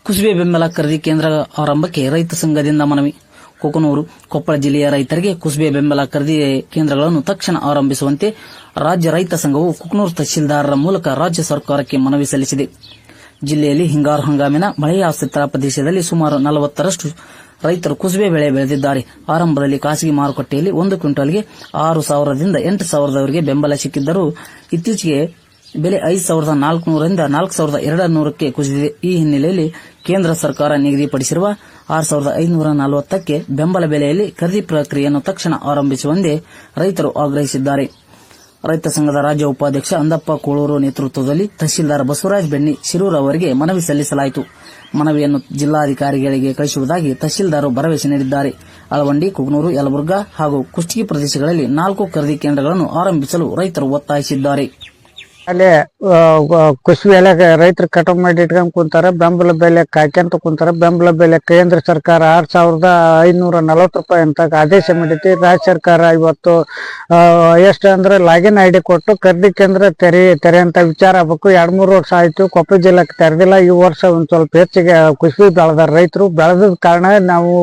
ಕುಸುಬೆ ಬೆಂಬಲ ಖರೀದಿ ಕೇಂದ್ರ ಆರಂಭಕ್ಕೆ ರೈತ ಸಂಘದಿಂದ ಮನವಿ. ಕೊಕನೂರು, ಕೊಪ್ಪಳ ಜಿಲ್ಲೆಯ ರೈತರಿಗೆ ಕುಸುಬೆ ಬೆಂಬಲ ಖರೀದಿ ಕೇಂದ್ರಗಳನ್ನು ತಕ್ಷಣ ಆರಂಭಿಸುವಂತೆ ರಾಜ್ಯ ರೈತ ಸಂಘವು ಕೊಕನೂರು ತಹಶೀಲ್ದಾರರ ಮೂಲಕ ರಾಜ್ಯ ಸರ್ಕಾರಕ್ಕೆ ಮನವಿ ಸಲ್ಲಿಸಿದೆ. ಜಿಲ್ಲೆಯಲ್ಲಿ ಹಿಂಗಾರು ಹಂಗಾಮಿನ ಮಳೆಯಾಶ್ರಿತ ಪ್ರದೇಶದಲ್ಲಿ ಸುಮಾರು 40ರಷ್ಟು ರೈತರು ಕುಸುಬೆ ಬೆಳೆ ಬೆಳೆದಿದ್ದಾರೆ. ಆರಂಭದಲ್ಲಿ ಖಾಸಗಿ ಮಾರುಕಟ್ಟೆಯಲ್ಲಿ 1 ಕ್ವಿಂಟಾಲ್ಗೆ 6,000 ದಿಂದ 8,000 ಬೆಂಬಲ ಸಿಕ್ಕಿದ್ದರೂ ಇತ್ತೀಚೆಗೆ ಬೆಲೆ 5,400 ರಿಂದ 4,200ಕ್ಕೆ ಕುಸಿದಿದೆ. ಈ ಹಿನ್ನೆಲೆಯಲ್ಲಿ ಕೇಂದ್ರ ಸರ್ಕಾರ ನಿಗದಿಪಡಿಸಿರುವ 6,540ಕ್ಕೆ ಬೆಂಬಲ ಬೆಲೆಯಲ್ಲಿ ಖರೀದಿ ಪ್ರಕ್ರಿಯೆಯನ್ನು ತಕ್ಷಣ ಆರಂಭಿಸುವಂತೆ ರೈತರು ಆಗ್ರಹಿಸಿದ್ದಾರೆ. ರೈತ ಸಂಘದ ರಾಜ್ಯ ಉಪಾಧ್ಯಕ್ಷ ಅಂದಪ್ಪ ಕೋಳೂರು ನೇತೃತ್ವದಲ್ಲಿ ತಹಶೀಲ್ದಾರ್ ಬಸವರಾಜ ಬೆಣ್ಣಿ ಶಿರೂರ್ ಅವರಿಗೆ ಮನವಿ ಸಲ್ಲಿಸಲಾಯಿತು. ಮನವಿಯನ್ನು ಜಿಲ್ಲಾಧಿಕಾರಿಗಳಿಗೆ ಕಳಿಸುವುದಾಗಿ ತಹಶೀಲ್ದಾರ್ ಭರವಸೆ ನೀಡಿದ್ದಾರೆ. ಅಳವಂಡಿ, ಕುಗನೂರು, ಯಲಬುರ್ಗಾ ಹಾಗೂ ಕುಷ್ಟಗಿ ಪ್ರದೇಶಗಳಲ್ಲಿ 4 ಖರೀದಿ ಕೇಂದ್ರಗಳನ್ನು ಆರಂಭಿಸಲು ರೈತರು ಒತ್ತಾಯಿಸಿದ್ದಾರೆ. ಅಲ್ಲಿ ಕುಸುಬೆ ಎಲ್ಲ ರೈತರು ಕಟಾವ್ ಮಾಡಿ ಇಟ್ಕೊಂಡ್ ಕುಂತಾರ. ಬೆಂಬಲ ಬೆಲೆ ಕಾಯ್ಕೊಂತ ಕುಂತಾರ. ಬೆಂಬಲ ಬೆಲೆ ಕೇಂದ್ರ ಸರ್ಕಾರ 6,540 ರೂಪಾಯಿ ಅಂತ ಆದೇಶ ಮಾಡೈತಿ. ರಾಜ್ಯ ಸರ್ಕಾರ ಇವತ್ತು ಎಷ್ಟು ಅಂದ್ರೆ ಲಾಗಿನ್ ಐಡಿ ಕೊಟ್ಟು ಖರೀದಿ ಕೇಂದ್ರ ತೆರೆ ಅಂತ ವಿಚಾರ ಆಗ್ಬೇಕು. 2-3 ವರ್ಷ ಆಯ್ತು ಕೊಪ್ಪಳ ಜಿಲ್ಲೆಗೆ ತೆರೆದಿಲ್ಲ. ಈ ವರ್ಷ ಒಂದ್ ಸ್ವಲ್ಪ ಹೆಚ್ಚಿಗೆ ಕುಸುಬೆ ಬೆಳೆದಾರ ರೈತರು. ಬೆಳೆದ ಕಾರಣ ನಾವು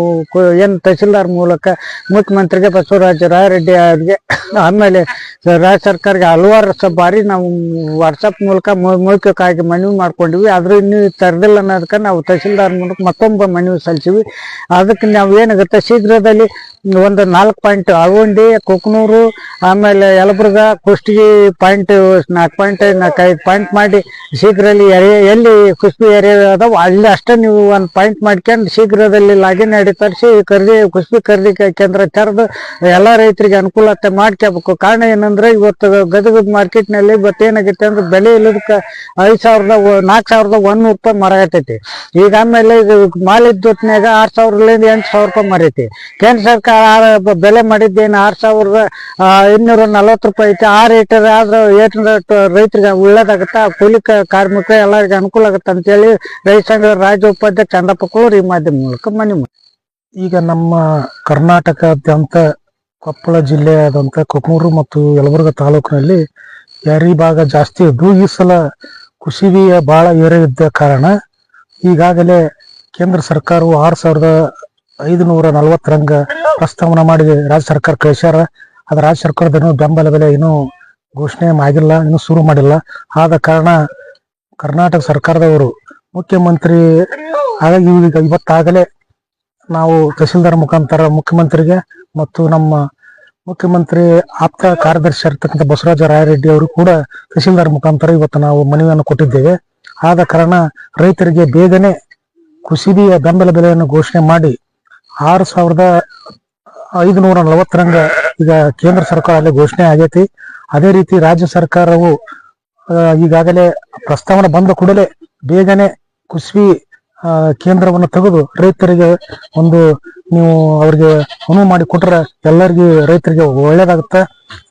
ಏನ್ ತಹಶೀಲ್ದಾರ್ ಮೂಲಕ ಮುಖ್ಯಮಂತ್ರಿಗೆ ಬಸವರಾಜ ರಾಯರೆಡ್ಡಿ ಅವರಿಗೆ, ಆಮೇಲೆ ರಾಜ್ಯ ಸರ್ಕಾರಕ್ಕೆ ಹಲವಾರು ಬಾರಿ ನಾವು ವಾಟ್ಸಪ್ ಮೂಲಕ ಮೌಖಿಕವಾಗಿ ಮನವಿ ಮಾಡ್ಕೊಂಡಿವಿ. ಆದ್ರೂ ಇನ್ನೂ ತರದಿಲ್ಲ ಅನ್ನೋದಕ್ಕೆ ನಾವು ತಹಶೀಲ್ದಾರ್ ಮೂಲಕ ಮತ್ತೊಬ್ಬ ಮನವಿ ಸಲ್ಲಿಸಿವಿ. ಅದಕ್ಕೆ ನಾವು ಏನಾಗುತ್ತೆ ಶೀಘ್ರದಲ್ಲಿ ಒಂದು 4 ಪಾಯಿಂಟ್ ಅಳವಂಡಿ, ಕೊಕನೂರು, ಆಮೇಲೆ ಯಲಬುರ್ಗಾ, ಕುಷ್ಟಗಿ ಪಾಯಿಂಟ್ 4.5 ಪಾಯಿಂಟ್ ಮಾಡಿ ಶೀಘ್ರದಲ್ಲಿ ಎಲ್ಲಿ ಕುಸುಬೆ ಏರಿಯಾ ಅದಾವ ಅಲ್ಲಿ ಅಷ್ಟೇ ನೀವು ಒಂದು ಪಾಯಿಂಟ್ ಮಾಡ್ಕೊಂಡು ಶೀಘ್ರದಲ್ಲಿ ಲಾಗಿನ್ ಐಡಿ ತರಿಸಿ ಕುಸುಬೆ ಖರೀದಿ ಕೇಂದ್ರ ತೆರೆದು ಎಲ್ಲ ರೈತರಿಗೆ ಅನುಕೂಲತೆ ಮಾಡ್ಕೋಬೇಕು. ಕಾರಣ ಏನಂದ್ರೆ ಇವತ್ತು ಗದಗ ಮಾರ್ಕೆಟ್ ನಲ್ಲಿ ಇವತ್ತೇನಾಗೈತೆ ಅಂದ್ರೆ ಬೆಲೆ ಇಲ್ಲದಕ್ಕೆ 4,100 ರೂಪಾಯಿ ಮರ ಆಗತೈತಿ. ಈಗ ಆಮೇಲೆ ಮಾಲ್ ಇದ್ದೊತ್ನಾಗ 6,000 ರಿಂದ 8,000 ರೂಪಾಯಿ ಮರೈತಿ. ಕೇಂದ್ರ ಸರ್ಕಾರ ಬೆಲೆ ಮಾಡಿದ್ದೇನು 6,240 ರೂಪಾಯಿ ಐತಿ. ಆ ರೇಟ್ ಆದ್ರೆ ರೈತರಿಗೆ ಒಳ್ಳೇದಾಗತ್ತ, ಕೂಲಿ ಕಾರ್ಮಿಕ ಎಲ್ಲರಿಗೆ ಅನುಕೂಲ ಆಗತ್ತ ಅಂತೇಳಿ ರೈತ ಸಂಘದ ರಾಜ್ಯ ಉಪಾಧ್ಯಕ್ಷ ಅಂದಪ್ಪ ಕೋಳೂರು ಈ ಮಾಧ್ಯಮ ಮೂಲಕ ಮನವಿ. ಈಗ ನಮ್ಮ ಕರ್ನಾಟಕದಾದ್ಯಂತ ಕೊಪ್ಪಳ ಜಿಲ್ಲೆಯಾದಂಥ ಕೊಕನೂರು ಮತ್ತು ಯಲಬುರ್ಗಾ ತಾಲೂಕಿನಲ್ಲಿ ಯಾರಿ ಭಾಗ ಜಾಸ್ತಿ ಇದ್ದು ಈ ಸಲ ಕುಸುಬೆಯ ಬಹಳ ಏರೆ ಇದ್ದ ಕಾರಣ ಈಗಾಗಲೇ ಕೇಂದ್ರ ಸರ್ಕಾರವು 6,540 ರಂಗ ಪ್ರಸ್ತಾವನೆ ಮಾಡಿ ರಾಜ್ಯ ಸರ್ಕಾರ ಕಳಿಸ್ಯಾರ. ಅದ ರಾಜ್ಯ ಸರ್ಕಾರದ ಬೆಂಬಲ ಬೆಲೆ ಇನ್ನೂ ಘೋಷಣೆ ಆಗಿಲ್ಲ, ಇನ್ನೂ ಶುರು ಮಾಡಿಲ್ಲ. ಆದ ಕಾರಣ ಕರ್ನಾಟಕ ಸರ್ಕಾರದವರು ಮುಖ್ಯಮಂತ್ರಿ ಹಾಗಾಗಿ ಇವತ್ತಾಗಲೇ ನಾವು ತಹಶೀಲ್ದಾರ್ ಮುಖಾಂತರ ಮುಖ್ಯಮಂತ್ರಿಗೆ ಮತ್ತು ನಮ್ಮ ಮುಖ್ಯಮಂತ್ರಿ ಆಪ್ತ ಕಾರ್ಯದರ್ಶಿ ಇರ್ತಕ್ಕಂಥ ಬಸವರಾಜ ರಾಯರೆಡ್ಡಿ ಅವರು ಕೂಡ ತಹಶೀಲ್ದಾರ್ ಮುಖಾಂತರ ಇವತ್ತು ನಾವು ಮನವಿಯನ್ನು ಕೊಟ್ಟಿದ್ದೇವೆ. ಆದ ಕಾರಣ ರೈತರಿಗೆ ಬೇಗನೆ ಕುಸುಬೆಯ ಬೆಂಬಲ ಬೆಲೆಯನ್ನು ಘೋಷಣೆ ಮಾಡಿ 6,540 ರಂಗ ಈಗ ಕೇಂದ್ರ ಸರ್ಕಾರ ಅಲ್ಲಿ ಘೋಷಣೆ ಆಗೈತಿ. ಅದೇ ರೀತಿ ರಾಜ್ಯ ಸರ್ಕಾರವು ಈಗಾಗಲೇ ಪ್ರಸ್ತಾವನೆ ಬಂದ ಕೂಡಲೇ ಬೇಗನೆ ಕುಸುಬೆ ಕೇಂದ್ರವನ್ನು ತೆಗೆದು ರೈತರಿಗೆ ನೀವು ಅವ್ರಿಗೆ ಅನುವು ಮಾಡಿ ಕೊಟ್ರೆ ಎಲ್ಲರಿಗೂ ರೈತರಿಗೆ ಒಳ್ಳೇದಾಗುತ್ತೆ.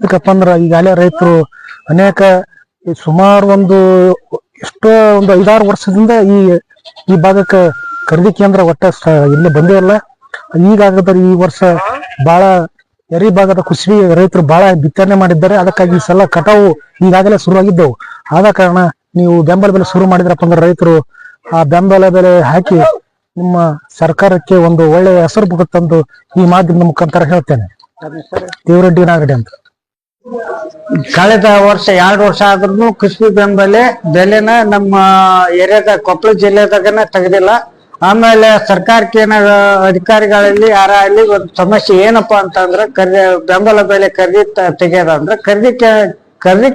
ಯಾಕಪ್ಪ ಅಂದ್ರೆ ಈಗಾಗಲೇ ರೈತರು ಅನೇಕ ಸುಮಾರು ಒಂದು 5-6 ವರ್ಷದಿಂದ ಈ ಭಾಗಕ್ಕೆ ಖರೀದಿ ಕೇಂದ್ರ ಒಟ್ಟ ಇಲ್ಲಿ ಬಂದೇ ಇಲ್ಲ. ಈಗಾಗದ್ರೆ ಈ ವರ್ಷ ಬಹಳ ಎರಿ ಭಾಗದ ಕುಸುಬೆ ರೈತರು ಬಹಳ ಬಿತ್ತನೆ ಮಾಡಿದ್ದಾರೆ. ಅದಕ್ಕಾಗಿ ಈ ಸಲ ಕಟಾವು ಈಗಾಗಲೇ ಶುರುವಾಗಿದ್ದವು. ಆದ ಕಾರಣ ನೀವು ಬೆಂಬಲ ಬೆಲೆ ಶುರು ಮಾಡಿದ್ರಪ್ಪ ಅಂದ್ರೆ ರೈತರು ಆ ಬೆಂಬಲ ಬೆಲೆ ಹಾಕಿ ನಿಮ್ಮ ಸರ್ಕಾರಕ್ಕೆ ಒಂದು ಒಳ್ಳೆಯ ಹೆಸರು ಬರುತ್ತಂದು ಈ ಮಾಧ್ಯಮದ ಮುಖಾಂತರ ಹೇಳ್ತೇನೆ. ದೇವರೆಡ್ಡಿ ನಾಗಡಿ ಅಂತ. ಕಳೆದ ವರ್ಷ 2 ವರ್ಷ ಆದ್ರೂ ಕುಸುಬೆ ಬೆಲೆನ ನಮ್ಮ ಏರಿಯಾದ ಕೊಪ್ಪಳ ಜಿಲ್ಲೆದಾಗನ ತೆಗೆದಿಲ್ಲ. ಆಮೇಲೆ ಸರ್ಕಾರಕ್ಕೆ ಅಧಿಕಾರಿಗಳಲ್ಲಿ ಯಾರಲ್ಲಿ ಒಂದು ಸಮಸ್ಯೆ ಏನಪ್ಪಾ ಅಂತಂದ್ರೆ ಬೆಂಬಲ ಬೆಲೆ ಖರೀದಿ ತೆಗೆಯೋದಂದ್ರೆ ಖರೀದಿ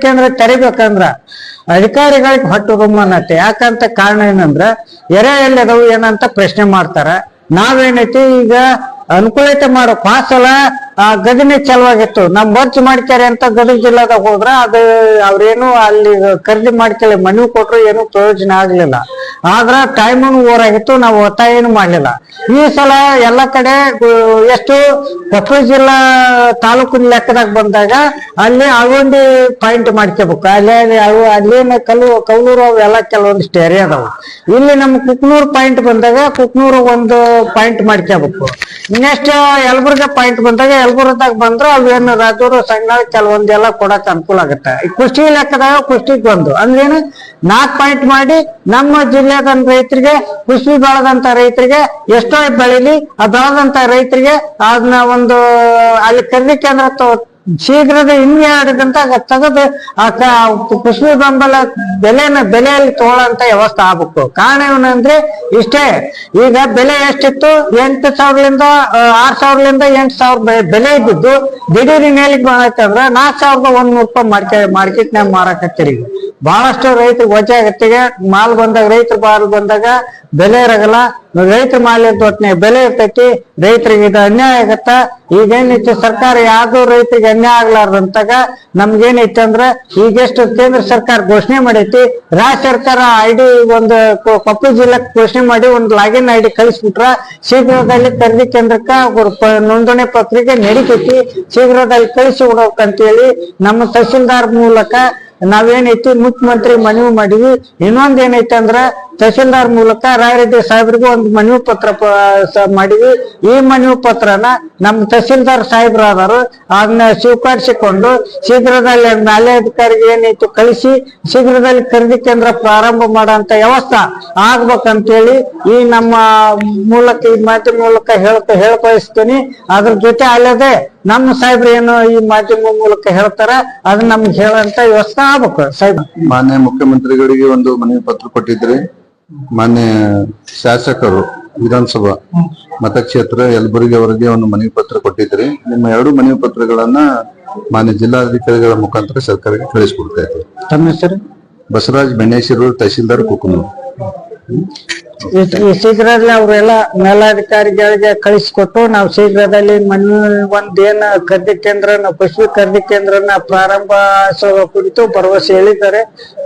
ಕೇಂದ್ರ ತೆರಿಬೇಕಂದ್ರ ಅಧಿಕಾರಿಗಳಿಗೆ ಹೊಟ್ಟು ರುಮ್ಮನತ್ತೆ. ಯಾಕಂತ ಕಾರಣ ಏನಂದ್ರ ಎಲ್ಲಿದಾವು ಏನಂತ ಪ್ರಶ್ನೆ ಮಾಡ್ತಾರ. ನಾವೇನೈತಿ ಈಗ ಅನುಕೂಲತೆ ಮಾಡೋ ಪಾಸಲ ಗದನೆ ಚಲವಾಗಿತ್ತು. ನಮ್ ಬರ್ಚ್ ಮಾಡ್ತಾರೆ ಅಂತ ಗದಗ ಜಿಲ್ಲಾದಾಗ ಹೋದ್ರ ಅದು ಅವ್ರೇನು ಅಲ್ಲಿ ಖರೀದಿ ಮಾಡ್ಕೊಳ್ಳಿ ಮನವಿ ಕೊಟ್ರು ಏನು ಪ್ರಯೋಜನ ಆಗ್ಲಿಲ್ಲ. ಆದ್ರ ಟೈಮನು ಓರಾಗಿತ್ತು, ನಾವು ಒತ್ತಾಯ ಏನು ಮಾಡ್ಲಿಲ್ಲ. ಈ ಸಲ ಎಲ್ಲ ಕಡೆ ಎಷ್ಟು ಕೊಪ್ಪಳ ಜಿಲ್ಲಾ ತಾಲೂಕಿನ ಲೆಕ್ಕದಾಗ ಬಂದಾಗ ಅಲ್ಲಿ ಅಳವಂಡಿ ಪಾಯಿಂಟ್ ಮಾಡ್ಕೋಬೇಕು. ಅಲ್ಲೇನ ಕೌಲೂರು ಅವೆಲ್ಲ ಕೆಲವೊಂದಿಷ್ಟು ಏರಿಯಾ ಅದಾವ. ಇಲ್ಲಿ ನಮ್ಮ ಕುಕ್ನೂರ್ ಪಾಯಿಂಟ್ ಬಂದಾಗ ಕುಕ್ನೂರು ಒಂದು ಪಾಯಿಂಟ್ ಮಾಡ್ಕೋಬೇಕು. ನೆಕ್ಸ್ಟ್ ಯಲಬುರ್ಗಾ ಪಾಯಿಂಟ್ ಬಂದಾಗ ಯಲಬುರ್ಗದಾಗ ಬಂದ್ರೆ ಅವೇನು ರಾಜೂರು ಸಣ್ಣ ಕೆಲವೊಂದೆಲ್ಲ ಕೊಡಕ್ ಅನುಕೂಲ ಆಗತ್ತೆ. ಕುಷ್ಟಗಿ ಲೆಕ್ಕದಾಗ ಕುಷ್ಟಗಿ ಒಂದು ಅಂದ್ರೇನು 4 ಪಾಯಿಂಟ್ ಮಾಡಿ ನಮ್ಮ ಜಿಲ್ಲೆದ ರೈತರಿಗೆ ಕುಸ್ಬಿ ಬೆಳೆದಂತ ರೈತರಿಗೆ ಎಷ್ಟೋ ಬೆಳಿಲಿ ಆ ಬೆಳೆದಂತ ರೈತರಿಗೆ ಅದನ್ನ ಒಂದು ಅಲ್ಲಿ ಖರೀದಿ ಕೇಂದ್ರ ಶೀಘ್ರದ ಇನ್ನೆರಡು ಗಂಟೆ ತೆಗೆದು ಕುಸ್ಬಿ ಬೆಂಬಲ ಬೆಲೆಯಲ್ಲಿ ತಗೊಳ್ಳಂತ ವ್ಯವಸ್ಥೆ ಆಗ್ಬೇಕು. ಕಾರಣ ಏನಂದ್ರೆ ಇಷ್ಟೇ, ಈಗ ಬೆಲೆ ಎಷ್ಟಿತ್ತು 8,000ರಿಂದ 6,000ರಿಂದ 8,000 ಬೆಲೆ ಇದ್ದಿದ್ದು ದಿಢೀರ್ ಮೇಲಿಗೆ ಬಂದೈತಂದ್ರ 4,100 ರೂಪಾಯಿ ಮಾರ್ಕೆಟ್ನಾಗ ಮಾರಾಕತ್ತೀರಿ. ಬಹಳಷ್ಟು ರೈತರಿಗೆ ವಜೆ ಆಗತ್ತಿಗೆ ಮಾಲ್ ಬಂದಾಗ ರೈತರ ಮಾಲ್ ಬಂದಾಗ ಬೆಲೆ ಇರಗಲ್ಲ, ರೈತರ ಮಾಲ್ ಇರ್ತೊಟ್ನೆ ಬೆಲೆ ಇರ್ತೈತಿ, ರೈತರಿಗೆ ಇದು ಅನ್ಯಾಯ ಆಗತ್ತ. ಈಗೇನೈತಿ ಸರ್ಕಾರ ಯಾವ್ದು ರೈತರಿಗೆ ಅನ್ಯಾಯ ಆಗ್ಲಾರ್ದಂತಾಗ ನಮ್ಗೇನೈತಿ ಅಂದ್ರ ಈಗೆಷ್ಟು ಕೇಂದ್ರ ಸರ್ಕಾರ ಘೋಷಣೆ ಮಾಡೈತಿ, ರಾಜ್ಯ ಸರ್ಕಾರ ID ಒಂದು ಕೊಪ್ಪಳ ಜಿಲ್ಲೆಗೆ ಘೋಷಣೆ ಮಾಡಿ ಒಂದು ಲಾಗಿನ್ ID ಕಳಿಸ್ಬಿಟ್ರ ಶೀಘ್ರದಲ್ಲಿ ಖರೀದಿ ಕೇಂದ್ರಕ್ಕ ನೋಂದಣಿ ಪತ್ರಿಕೆ ನಡೀತೈತಿ. ಶೀಘ್ರದಲ್ಲಿ ಕಳಿಸಿ ಬಿಡ್ಬೇಕಂತೇಳಿ ನಮ್ಮ ತಹಸೀಲ್ದಾರ್ ಮೂಲಕ ನಾವೇನೈತಿ ಮುಖ್ಯಮಂತ್ರಿ ಮನವಿ ಮಾಡಿವಿ. ಇನ್ನೊಂದ್ ಏನೈತಿ ಅಂದ್ರ ತಹಸೀಲ್ದಾರ್ ಮೂಲಕ ರಾಯರೆಡ್ಡಿ ಸಾಹೇಬ್ರಿಗೂ ಒಂದು ಮನವಿ ಪತ್ರ ಮಾಡಿವಿ. ಈ ಮನವಿ ಪತ್ರನ ನಮ್ಮ ತಹಸೀಲ್ದಾರ್ ಸಾಹೇಬ್ರಾದರು ಅದನ್ನ ಸ್ವೀಕರಿಸಿಕೊಂಡು ಶೀಘ್ರದಲ್ಲಿ ಮೇಲಾಧಿಕಾರಿಗೆ ಏನೈತಿ ಕಳಿಸಿ ಶೀಘ್ರದಲ್ಲಿ ಖರೀದಿ ಕೇಂದ್ರ ಪ್ರಾರಂಭ ಮಾಡುವಂತ ವ್ಯವಸ್ಥೆ ಆಗ್ಬೇಕಂತೇಳಿ ಈ ನಮ್ಮ ಮೂಲಕ ಈ ಮಾಧ್ಯಮ ಮೂಲಕ ಹೇಳ್ಬಯಸ್ತೀನಿ. ಅದ್ರ ಜೊತೆ ಅಲ್ಲದೆ ನಮ್ಮ ಸಾಹೇಬ್ರು ಏನು ಈ ಮಾಧ್ಯಮ ಮೂಲಕ ಹೇಳ್ತಾರ ಅದನ್ನ ನಮ್ಗೆ ಹೇಳಂತ ವ್ಯವಸ್ಥೆ ಆಗ್ಬೇಕು. ಸಾಹೇಬ್ ಮಾನ್ಯ ಮುಖ್ಯಮಂತ್ರಿಗಳಿಗೆ ಒಂದು ಮನವಿ ಪತ್ರ ಕೊಟ್ಟಿದ್ರಿ. ಮಾನ್ಯ ಶಾಸಕರು ವಿಧಾನಸಭಾ ಮತಕ್ಷೇತ್ರ ಯಲಬುರ್ಗಿ ಅವರಿಗೆ ಒಂದು ಮನವಿ ಪತ್ರ ಕೊಟ್ಟಿದ್ರಿ. ನಿಮ್ಮ 2 ಮನವಿ ಪತ್ರಗಳನ್ನ ಮಾನ್ಯ ಜಿಲ್ಲಾಧಿಕಾರಿಗಳ ಮುಖಾಂತರ ಸರ್ಕಾರಕ್ಕೆ ಕಳಿಸ್ಕೊಡ್ತಾ ಇದ್ದೀವಿ. ತಮ್ಮ ಹೆಸರು? ಬಸವರಾಜ್ ಬೆಣ್ಣೇಶ್ವರ, ತಹಶೀಲ್ದಾರ್ ಕುಕನೂರು. ಈ ಶೀಘ್ರದಲ್ಲಿ ಅವರೆಲ್ಲ ಮೇಲಾಧಿಕಾರಿಗಳಿಗೆ ಕಳಿಸಿಕೊಟ್ಟು ನಾವು ಶೀಘ್ರದಲ್ಲಿ ಒಂದೇನ ಖರೀದಿ ಕೇಂದ್ರ ಪಶು ಖರೀದಿ ಕೇಂದ್ರನ ಪ್ರಾರಂಭಿಸುವ ಕುರಿತು ಭರವಸೆ ಹೇಳಿದ್ದಾರೆ.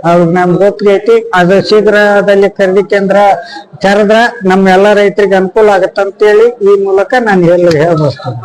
ಅವ್ರಿಗೆ ನಮ್ಗೆ ಒಪ್ಪಿಗೆ ಐತಿ. ಅದು ಶೀಘ್ರದಲ್ಲಿ ಖರೀದಿ ಕೇಂದ್ರ ತೆರೆದ್ರ ನಮ್ಮ ಎಲ್ಲ ರೈತರಿಗೆ ಅನುಕೂಲ ಆಗತ್ತಂತೇಳಿ ಈ ಮೂಲಕ ನಾನು ಹೇಳ್ಬಯಸ್ತೇನೆ.